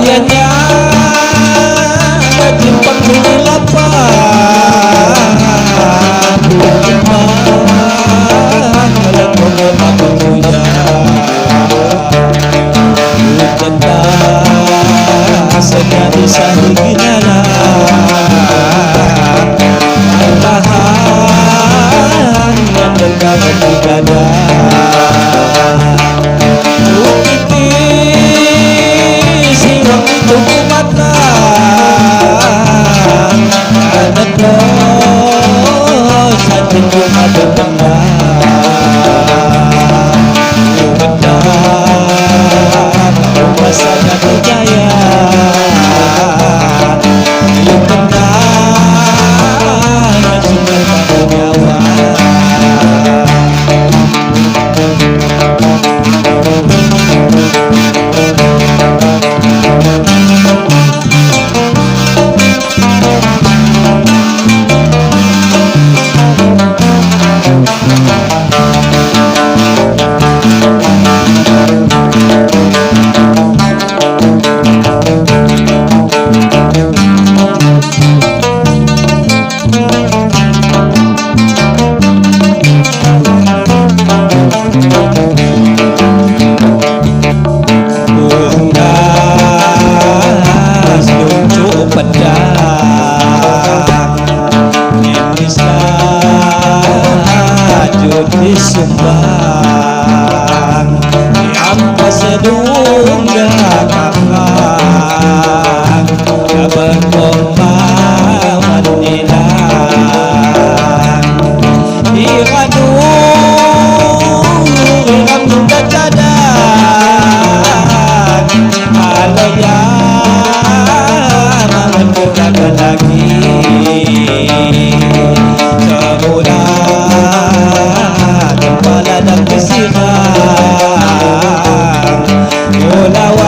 Ayahnya berjumpa di lapang kalau mengenal hujan sedang disahi ginala tahan yang berkawan di dada ukiti siwang itu umatlah anak bos hati cuma bertengah masanya berjaya yuk tenang dan sumber tanggung nyawa disumbang apa sedungga kakak kabar pemawan nilang iradu rambut cadan alaya mangan berjaga lagi semula kepala dan kesirang mulawat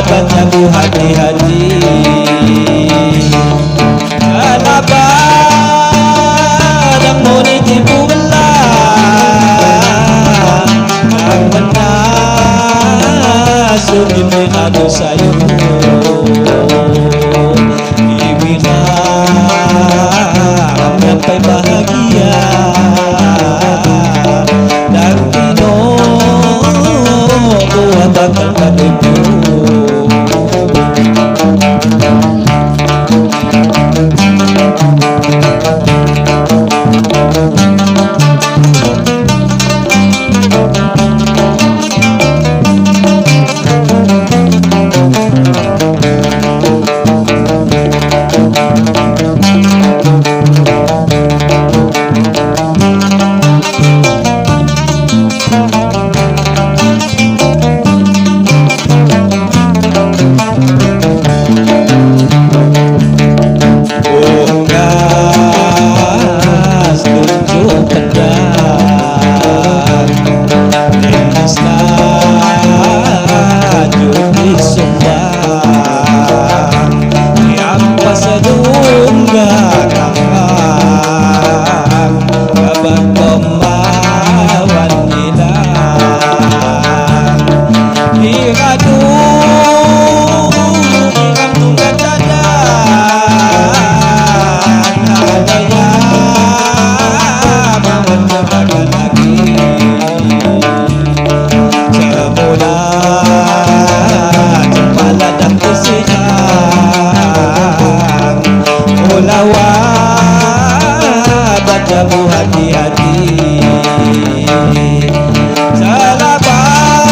banyaku hati-hati kenapa yang mau ditipu belah yang benar sudah mengadu sayur dibilang sampai bahagia dan tino buah bakal kadudu kamu hati-hati salapan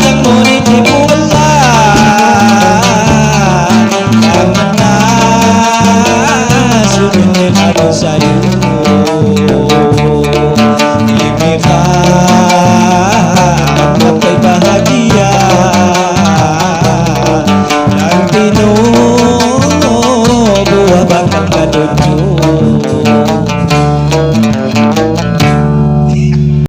yang mau ditipu belah yang menang sudah mengadu sayur diberikan sampai bahagia dan tino buah bakal kadudu